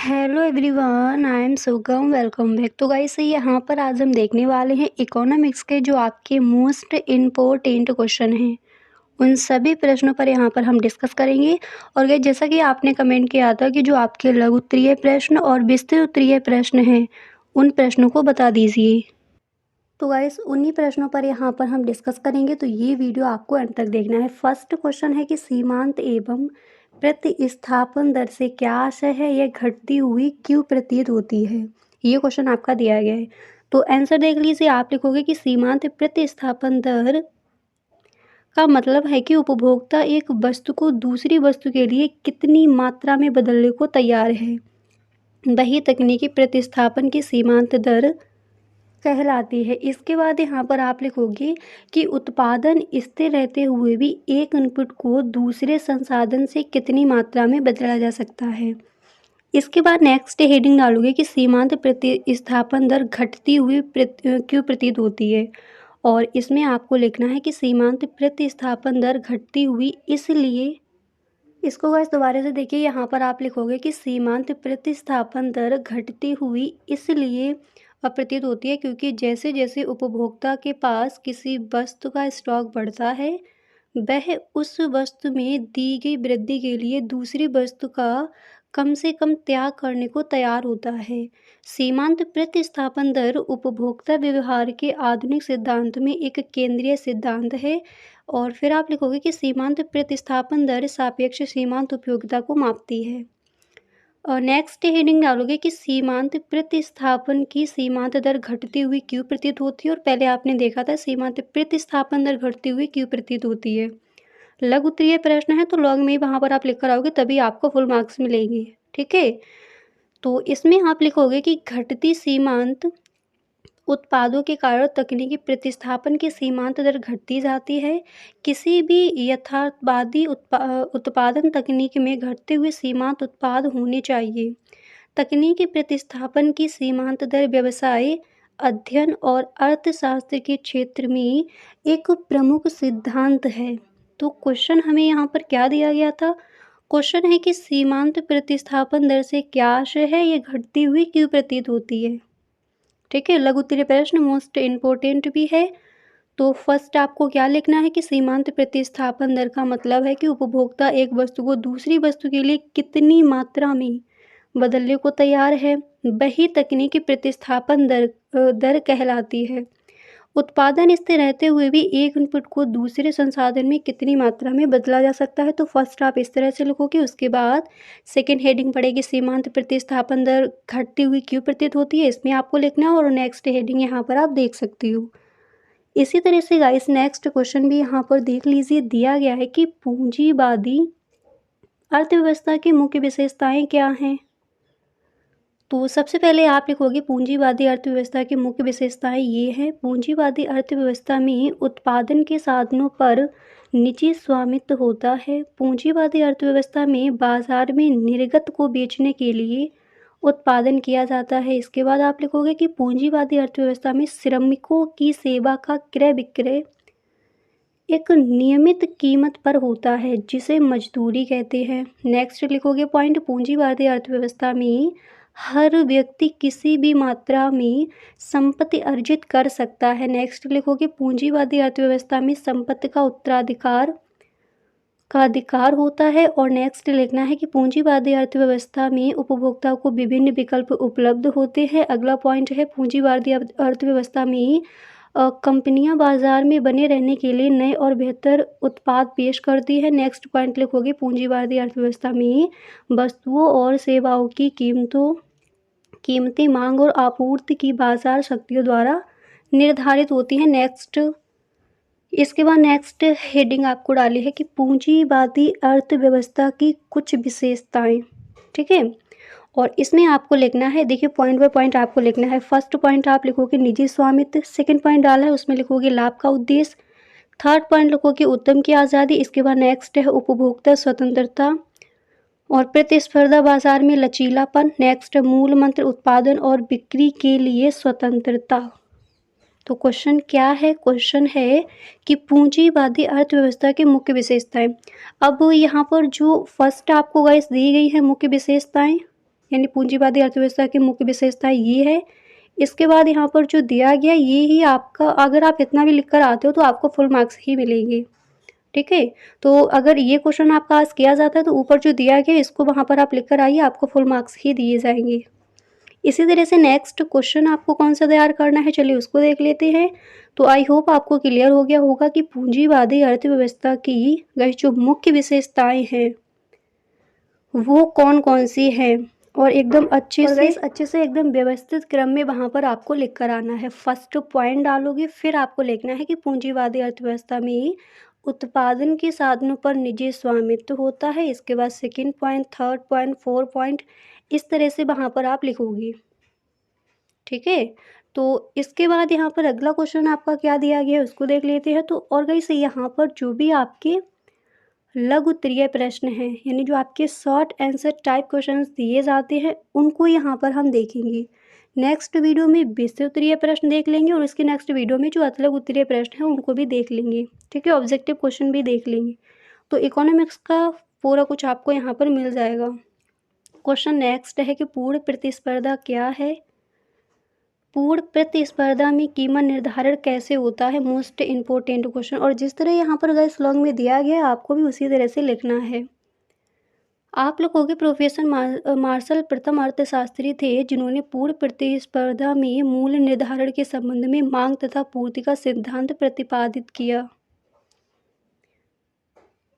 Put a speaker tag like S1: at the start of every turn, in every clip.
S1: Hello everyone, I am सुगम। Welcome back. तो guys यहाँ पर आज हम देखने वाले हैं इकोनॉमिक्स के जो आपके मोस्ट इम्पोर्टेंट क्वेश्चन हैं, उन सभी प्रश्नों पर यहाँ पर हम डिस्कस करेंगे। और गाइस जैसा कि आपने कमेंट किया था कि जो आपके लघु उत्तरीय प्रश्न और विस्तृत उत्तरीय प्रश्न हैं, उन प्रश्नों को बता दीजिए। तो गाइस उन्हीं प्रश्नों पर यहाँ पर हम डिस्कस करेंगे, तो ये वीडियो आपको अंत तक देखना है। फर्स्ट क्वेश्चन है कि सीमांत एवं प्रतिस्थापन दर से क्या आशय है, यह घटती हुई क्यों प्रतीत होती है। ये क्वेश्चन आपका दिया गया है, तो आंसर देख लीजिए। आप लिखोगे कि सीमांत प्रतिस्थापन दर का मतलब है कि उपभोक्ता एक वस्तु को दूसरी वस्तु के लिए कितनी मात्रा में बदलने को तैयार है, वही तकनीकी प्रतिस्थापन की सीमांत दर कहलाती है। इसके बाद यहाँ पर आप लिखोगे कि उत्पादन स्थिर रहते हुए भी एक इनपुट को दूसरे संसाधन से कितनी मात्रा में बदला जा सकता है। इसके बाद नेक्स्ट हेडिंग डालोगे कि सीमांत प्रतिस्थापन दर घटती हुई क्यों प्रतीत होती है, और इसमें आपको लिखना है कि सीमांत प्रतिस्थापन दर घटती हुई इसलिए। इसको गाइस दोबारा से देखिए, यहाँ पर आप लिखोगे कि सीमांत प्रतिस्थापन दर घटती हुई इसलिए प्रतीत होती है क्योंकि जैसे जैसे उपभोक्ता के पास किसी वस्तु का स्टॉक बढ़ता है, वह उस वस्तु में दी गई वृद्धि के लिए दूसरी वस्तु का कम से कम त्याग करने को तैयार होता है। सीमांत प्रतिस्थापन दर उपभोक्ता व्यवहार के आधुनिक सिद्धांत में एक केंद्रीय सिद्धांत है। और फिर आप लिखोगे कि सीमांत प्रतिस्थापन दर सापेक्ष सीमांत उपयोगिता को मापती है। और नेक्स्ट हेडिंग डालोगे कि सीमांत प्रतिस्थापन की सीमांत दर घटती हुई क्यों प्रतीत होती है, और पहले आपने देखा था सीमांत प्रतिस्थापन दर घटती हुई क्यों प्रतीत होती है। लघु उत्तरीय प्रश्न है तो लॉग में ही वहाँ पर आप लिख कर आओगे, तभी आपको फुल मार्क्स मिलेंगे। ठीक है, तो इसमें आप लिखोगे कि घटती सीमांत उत्पादों के कारण तकनीकी प्रतिस्थापन की सीमांत दर घटती जाती है। किसी भी यथार्थवादी उत्पादन तकनीक में घटते हुए सीमांत उत्पाद होने चाहिए। तकनीकी प्रतिस्थापन की सीमांत दर व्यवसाय अध्ययन और अर्थशास्त्र के क्षेत्र में एक प्रमुख सिद्धांत है। तो क्वेश्चन हमें यहाँ पर क्या दिया गया था, क्वेश्चन है कि सीमांत प्रतिस्थापन दर से क्या आशय है, ये घटती हुई क्यों प्रतीत होती है। ठीक है, लघु उत्तरीय प्रश्न मोस्ट इम्पोर्टेंट भी है। तो फर्स्ट आपको क्या लिखना है कि सीमांत प्रतिस्थापन दर का मतलब है कि उपभोक्ता एक वस्तु को दूसरी वस्तु के लिए कितनी मात्रा में बदलने को तैयार है, वही तकनीकी प्रतिस्थापन दर कहलाती है। उत्पादन स्थिर रहते हुए भी एक इनपुट को दूसरे संसाधन में कितनी मात्रा में बदला जा सकता है। तो फर्स्ट आप इस तरह से लिखोगे। उसके बाद सेकेंड हेडिंग पड़ेगी सीमांत प्रतिस्थापन दर घटती हुई क्यों प्रतीत होती है, इसमें आपको लिखना है। और नेक्स्ट हेडिंग यहाँ पर आप देख सकती हो। इसी तरह से गाइस नेक्स्ट क्वेश्चन भी यहाँ पर देख लीजिए, दिया गया है कि पूंजीवादी अर्थव्यवस्था की मुख्य विशेषताएं क्या हैं। तो सबसे पहले आप लिखोगे पूंजीवादी अर्थव्यवस्था की मुख्य विशेषताएं ये हैं। पूंजीवादी अर्थव्यवस्था में उत्पादन के साधनों पर निजी स्वामित्व होता है। पूंजीवादी अर्थव्यवस्था में बाजार में निर्गत को बेचने के लिए उत्पादन किया जाता है। इसके बाद आप लिखोगे कि पूंजीवादी अर्थव्यवस्था में श्रमिकों की सेवा का क्रय विक्रय एक नियमित कीमत पर होता है, जिसे मजदूरी कहते हैं। नेक्स्ट लिखोगे पॉइंट, पूंजीवादी अर्थव्यवस्था में हर व्यक्ति किसी भी मात्रा में संपत्ति अर्जित कर सकता है। नेक्स्ट लिखोगे पूंजीवादी अर्थव्यवस्था में संपत्ति का उत्तराधिकार का अधिकार होता है। और नेक्स्ट लिखना है कि पूंजीवादी अर्थव्यवस्था में उपभोक्ता को विभिन्न विकल्प उपलब्ध होते हैं। अगला पॉइंट है पूंजीवादी अर्थव्यवस्था में कंपनियां बाजार में बने रहने के लिए नए और बेहतर उत्पाद पेश करती है। नेक्स्ट पॉइंट लिखोगे पूंजीवादी अर्थव्यवस्था में वस्तुओं और सेवाओं की कीमतें मांग और आपूर्ति की बाजार शक्तियों द्वारा निर्धारित होती हैं। नेक्स्ट इसके बाद नेक्स्ट हेडिंग आपको डाली है कि पूंजीवादी अर्थव्यवस्था की कुछ विशेषताएं। ठीक है, और इसमें आपको लिखना है, देखिए पॉइंट बाय पॉइंट आपको लिखना है। फर्स्ट पॉइंट आप लिखोगे निजी स्वामित्व, सेकंड पॉइंट डाला है उसमें लिखोगे लाभ का उद्देश्य, थर्ड पॉइंट लिखोगे उद्यम की आज़ादी। इसके बाद नेक्स्ट है उपभोक्ता स्वतंत्रता और प्रतिस्पर्धा बाजार में लचीलापन। नेक्स्ट मूल मंत्र उत्पादन और बिक्री के लिए स्वतंत्रता। तो क्वेश्चन क्या है, क्वेश्चन है कि पूंजीवादी अर्थव्यवस्था की मुख्य विशेषताएं। अब यहाँ पर जो फर्स्ट आपको गाइस दी गई है मुख्य विशेषताएं, यानी पूंजीवादी अर्थव्यवस्था की मुख्य विशेषता ये है। इसके बाद यहाँ पर जो दिया गया ये ही आपका, अगर आप इतना भी लिख कर आते हो तो आपको फुल मार्क्स ही मिलेंगे, ठीक है। तो अगर ये क्वेश्चन आपका आज किया जाता है तो ऊपर जो दिया गया इसको वहाँ पर आप लिख कर आइए, आपको फुल मार्क्स ही दिए जाएंगे। इसी तरह से नेक्स्ट क्वेश्चन आपको कौन सा तैयार करना है, चलिए उसको देख लेते हैं। तो आई होप आपको क्लियर हो गया होगा कि पूंजीवादी अर्थव्यवस्था की वह जो मुख्य विशेषताएं हैं वो कौन कौन सी हैं, और एकदम अच्छे से एकदम व्यवस्थित क्रम में वहाँ पर आपको लिख कर आना है। फर्स्ट पॉइंट डालोगे, फिर आपको लिखना है कि पूंजीवादी अर्थव्यवस्था में उत्पादन के साधनों पर निजी स्वामित्व होता है। इसके बाद second point, third point, fourth point, इस तरह से वहाँ पर आप लिखोगी, ठीक है। तो इसके बाद यहाँ पर अगला क्वेश्चन आपका क्या दिया गया है उसको देख लेते हैं। तो और गाइस यहाँ पर जो भी आपके लघु उत्तरीय प्रश्न हैं, यानी जो आपके शॉर्ट आंसर टाइप क्वेश्चंस दिए जाते हैं उनको यहाँ पर हम देखेंगे। नेक्स्ट वीडियो में विषय उत्तरीय प्रश्न देख लेंगे और इसके नेक्स्ट वीडियो में जो अलग उत्तरीय प्रश्न हैं उनको भी देख लेंगे, ठीक है। ऑब्जेक्टिव क्वेश्चन भी देख लेंगे। तो इकोनॉमिक्स का पूरा कुछ आपको यहाँ पर मिल जाएगा। क्वेश्चन नेक्स्ट है कि पूर्ण प्रतिस्पर्धा क्या है। पूर्ण प्रतिस्पर्धा में कीमत निर्धारण कैसे होता है, मोस्ट इम्पोर्टेंट क्वेश्चन। और जिस तरह यहाँ पर गाइस लॉन्ग में दिया गया है आपको भी उसी तरह से लिखना है। आप लोगों के प्रोफेसर मार्शल प्रथम अर्थशास्त्री थे जिन्होंने पूर्ण प्रतिस्पर्धा में मूल्य निर्धारण के संबंध में मांग तथा पूर्ति का सिद्धांत प्रतिपादित किया।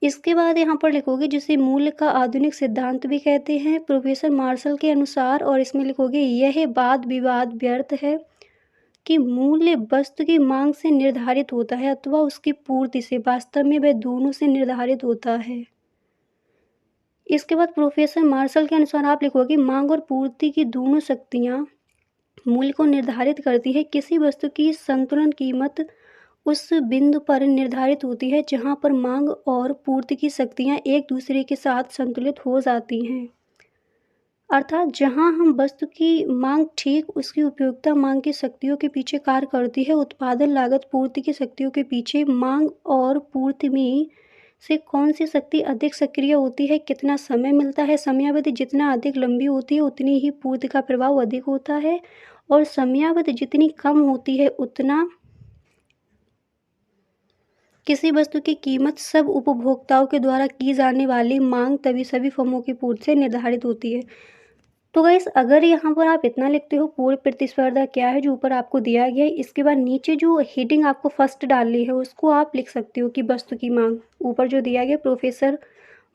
S1: इसके बाद यहाँ पर लिखोगे जिसे मूल्य का आधुनिक सिद्धांत भी कहते हैं प्रोफेसर मार्शल के अनुसार, और इसमें लिखोगे यह वाद विवाद व्यर्थ है कि मूल्य वस्तु की मांग से निर्धारित होता है अथवा उसकी पूर्ति से, वास्तव में वह दोनों से निर्धारित होता है। इसके बाद प्रोफेसर मार्शल के अनुसार आप लिखोगे मांग और पूर्ति की दोनों शक्तियाँ मूल्य को निर्धारित करती है। किसी वस्तु की संतुलन कीमत उस बिंदु पर निर्धारित होती है जहां पर मांग और पूर्ति की शक्तियां एक दूसरे के साथ संतुलित हो जाती हैं। अर्थात जहां हम वस्तु की मांग ठीक उसकी उपयोगिता मांग की शक्तियों के पीछे कार्य करती है। उत्पादन लागत पूर्ति की शक्तियों के पीछे मांग और पूर्ति में से कौन सी शक्ति अधिक सक्रिय होती है, कितना समय मिलता है, समयावधि जितना अधिक लंबी होती है उतनी ही पूर्ति का प्रभाव अधिक होता है, और समयावधि जितनी कम होती है उतना किसी वस्तु की कीमत सब उपभोक्ताओं के द्वारा की जाने वाली मांग तभी सभी फर्मों की पूर्ति से निर्धारित होती है। तो गाइस अगर यहाँ पर आप इतना लिखते हो पूर्ण प्रतिस्पर्धा क्या है जो ऊपर आपको दिया गया है, इसके बाद नीचे जो हेडिंग आपको फर्स्ट डालनी है उसको आप लिख सकते हो कि वस्तु की मांग, ऊपर जो दिया गया प्रोफेसर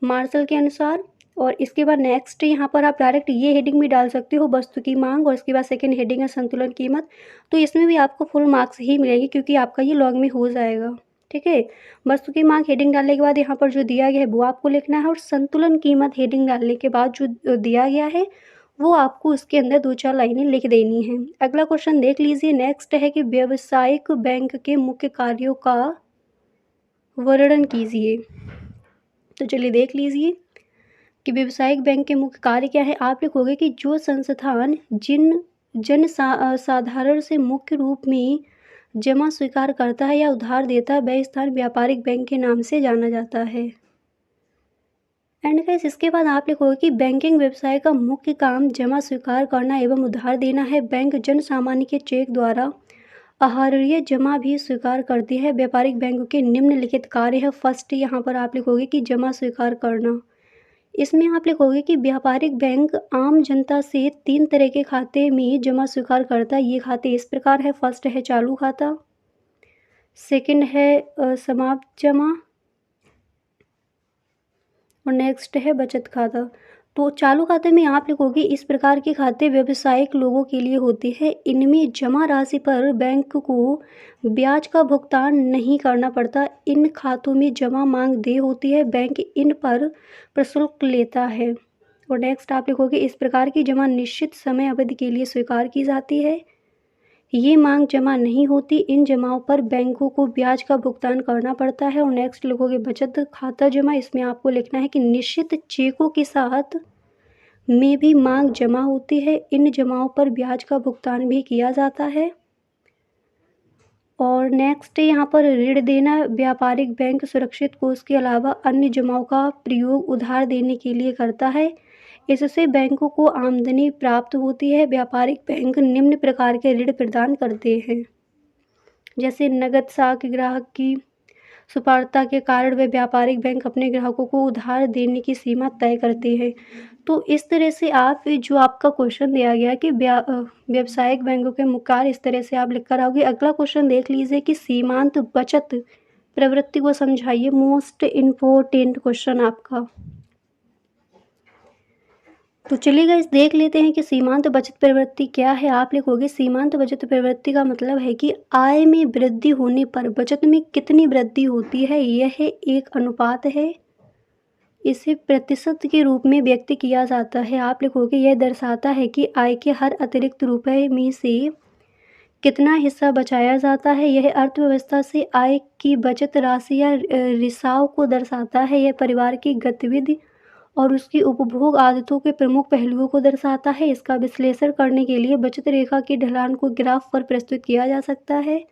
S1: मार्शल के अनुसार। और इसके बाद नेक्स्ट यहाँ पर आप डायरेक्ट ये हेडिंग भी डाल सकते हो वस्तु की मांग, और इसके बाद सेकेंड हेडिंग है संतुलन कीमत। तो इसमें भी आपको फुल मार्क्स ही मिलेंगे क्योंकि आपका ये लॉन्ग में हो जाएगा, ठीक है। वस्तु की मांग हेडिंग डालने के बाद यहाँ पर जो दिया गया है वो आपको लिखना है, और संतुलन कीमत हेडिंग डालने के बाद जो दिया गया है वो आपको उसके अंदर 2-4 लाइनें लिख देनी है। अगला क्वेश्चन देख लीजिए। नेक्स्ट है कि व्यावसायिक बैंक के मुख्य कार्यों का वर्णन कीजिए। तो चलिए देख लीजिए कि व्यावसायिक बैंक के मुख्य कार्य क्या है। आप लिखोगे कि जो संस्थान जिन साधारण से मुख्य रूप में जमा स्वीकार करता है या उधार देता है वह स्थान व्यापारिक बैंक के नाम से जाना जाता है। एंड गाइस इसके बाद आप लिखोगे कि बैंकिंग व्यवसाय का मुख्य काम जमा स्वीकार करना एवं उधार देना है। बैंक जन सामान्य के चेक द्वारा आहार्य जमा भी स्वीकार करती है। व्यापारिक बैंकों के निम्नलिखित कार्य है। फर्स्ट यहाँ पर आप लिखोगे कि जमा स्वीकार करना। इसमें आप लिखोगे कि व्यापारिक बैंक आम जनता से 3 तरह के खाते में जमा स्वीकार करता है। ये खाते इस प्रकार है। फर्स्ट है चालू खाता, सेकंड है समाप्त जमा, और नेक्स्ट है बचत खाता। तो चालू खाते में आप लिखोगे इस प्रकार के खाते व्यावसायिक लोगों के लिए होते हैं। इनमें जमा राशि पर बैंक को ब्याज का भुगतान नहीं करना पड़ता। इन खातों में जमा मांग देय होती है, बैंक इन पर प्रशुल्क लेता है। और नेक्स्ट आप लिखोगे इस प्रकार की जमा निश्चित समय अवधि के लिए स्वीकार की जाती है। ये मांग जमा नहीं होती। इन जमाओं पर बैंकों को ब्याज का भुगतान करना पड़ता है। और नेक्स्ट लिखोगे बचत खाता जमा। इसमें आपको लिखना है कि निश्चित चेकों के साथ में भी मांग जमा होती है। इन जमाओं पर ब्याज का भुगतान भी किया जाता है। और नेक्स्ट यहाँ पर ऋण देना। व्यापारिक बैंक सुरक्षित कोष के अलावा अन्य जमाओं का प्रयोग उधार देने के लिए करता है। इससे बैंकों को आमदनी प्राप्त होती है। व्यापारिक बैंक निम्न प्रकार के ऋण प्रदान करते हैं, जैसे नगद साख ग्राहक की सुपात्रता के कारण वे व्यापारिक बैंक अपने ग्राहकों को उधार देने की सीमा तय करते हैं। तो इस तरह से आप जो आपका क्वेश्चन दिया गया कि व्यावसायिक बैंकों के मुख्य कार्य, इस तरह से आप लिख कर आओगे। अगला क्वेश्चन देख लीजिए कि सीमांत बचत प्रवृत्ति को समझाइए। मोस्ट इम्पोर्टेंट क्वेश्चन आपका। तो चलिए गाइस देख लेते हैं कि सीमांत बचत प्रवृत्ति क्या है। आप लिखोगे सीमांत बचत प्रवृत्ति का मतलब है कि आय में वृद्धि होने पर बचत में कितनी वृद्धि होती है, यह एक अनुपात है। इसे प्रतिशत के रूप में व्यक्त किया जाता है। आप लिखोगे यह दर्शाता है कि आय के हर अतिरिक्त रुपये में से कितना हिस्सा बचाया जाता है। यह अर्थव्यवस्था से आय की बचत राशि या रिसाव को दर्शाता है। यह परिवार की गतिविधि और उसकी उपभोग आदतों के प्रमुख पहलुओं को दर्शाता है। इसका विश्लेषण करने के लिए बचत रेखा की ढलान को ग्राफ पर प्रस्तुत किया जा सकता है।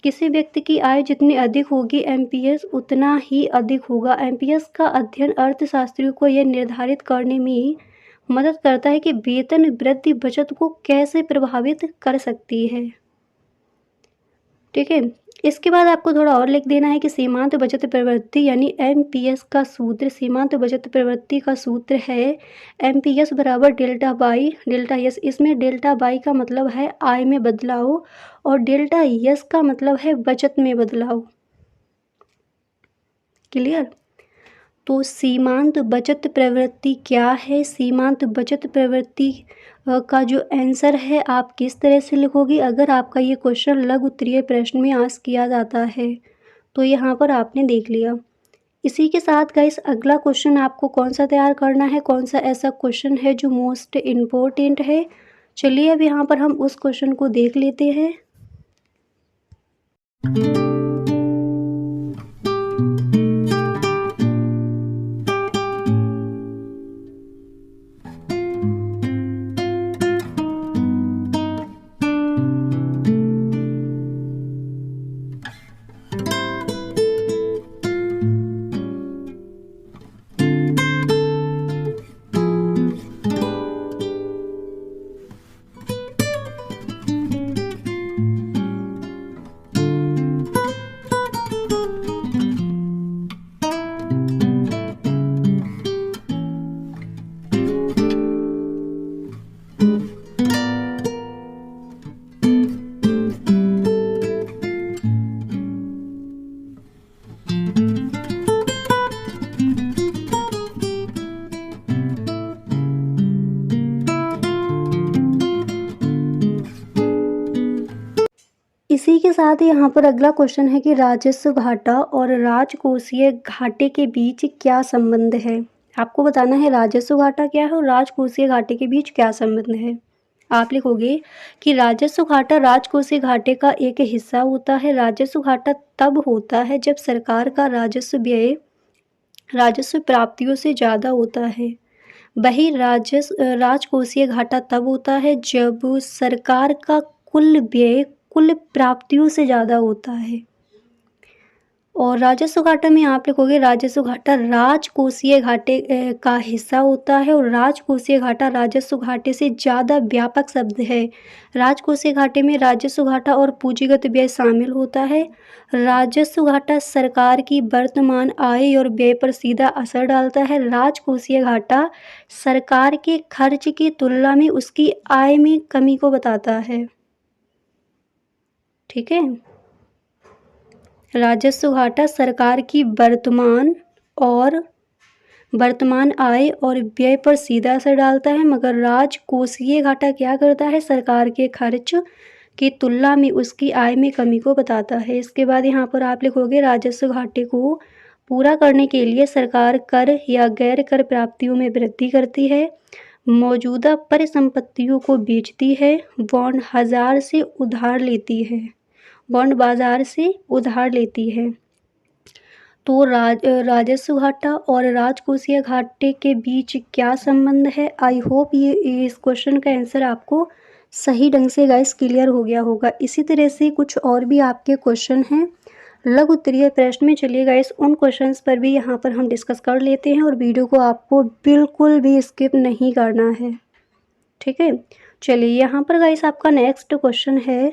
S1: किसी व्यक्ति की आय जितनी अधिक होगी, एमपीएस उतना ही अधिक होगा। एमपीएस का अध्ययन अर्थशास्त्रियों को यह निर्धारित करने में मदद करता है कि वेतन वृद्धि बचत को कैसे प्रभावित कर सकती है। ठीक है, इसके बाद आपको थोड़ा और लिख देना है कि सीमांत बचत प्रवृत्ति यानी एमपीएस का सूत्र, सीमांत बचत प्रवृत्ति का सूत्र है एमपीएस बराबर डेल्टा बाई डेल्टा एस। इसमें डेल्टा बाई का मतलब है आय में बदलाव और डेल्टा एस का मतलब है बचत में बदलाव। क्लियर? तो सीमांत बचत प्रवृत्ति क्या है? सीमांत बचत प्रवृत्ति का जो आंसर है आप किस तरह से लिखोगे अगर आपका ये क्वेश्चन लघु उत्तरीय प्रश्न में आस्क किया जाता है तो यहाँ पर आपने देख लिया। इसी के साथ गाइस अगला क्वेश्चन आपको कौन सा तैयार करना है, कौन सा ऐसा क्वेश्चन है जो मोस्ट इम्पोर्टेंट है। चलिए अब यहाँ पर हम उस क्वेश्चन को देख लेते हैं। इसी के साथ यहाँ पर अगला क्वेश्चन है कि राजस्व घाटा और राजकोषीय घाटे के बीच क्या संबंध है। आपको बताना है राजस्व घाटा क्या है और राजकोषीय घाटे के बीच क्या संबंध है। आप लिखोगे कि राजस्व घाटा राजकोषीय घाटे का एक हिस्सा होता है। राजस्व घाटा तब होता है जब सरकार का राजस्व व्यय राजस्व प्राप्तियों से ज़्यादा होता है। वही राजकोषीय घाटा तब होता है जब सरकार का कुल व्यय कुल प्राप्तियों से ज़्यादा होता है। और राजस्व घाटा में आप लिखोगे राजस्व घाटा राजकोषीय घाटे का हिस्सा होता है और राजकोषीय घाटा राजस्व घाटे से ज़्यादा व्यापक शब्द है। राजकोषीय घाटे में राजस्व घाटा और पूंजीगत व्यय शामिल होता है। राजस्व घाटा सरकार की वर्तमान आय और व्यय पर सीधा असर डालता है। राजकोषीय घाटा सरकार के खर्च की तुलना में उसकी आय में कमी को बताता है। ठीक है, राजस्व घाटा सरकार की वर्तमान आय और व्यय पर सीधा असर डालता है, मगर राजकोषीय घाटा क्या करता है, सरकार के खर्च की तुलना में उसकी आय में कमी को बताता है। इसके बाद यहाँ पर आप लिखोगे राजस्व घाटे को पूरा करने के लिए सरकार कर या गैर कर प्राप्तियों में वृद्धि करती है, मौजूदा परिसंपत्तियों को बेचती है, बॉन्ड बाजार से उधार लेती है। तो राजस्व घाटा और राजकोषीय घाटे के बीच क्या संबंध है। आई होप ये इस क्वेश्चन का आंसर आपको सही ढंग से गाइस क्लियर हो गया होगा। इसी तरह से कुछ और भी आपके क्वेश्चन हैं लघु उत्तरीय प्रश्न में चलिए गाइस उन क्वेश्चंस पर भी यहाँ पर हम डिस्कस कर लेते हैं और वीडियो को आपको बिल्कुल भी स्किप नहीं करना है, ठीक है। चलिए यहाँ पर गाइस आपका नेक्स्ट क्वेश्चन है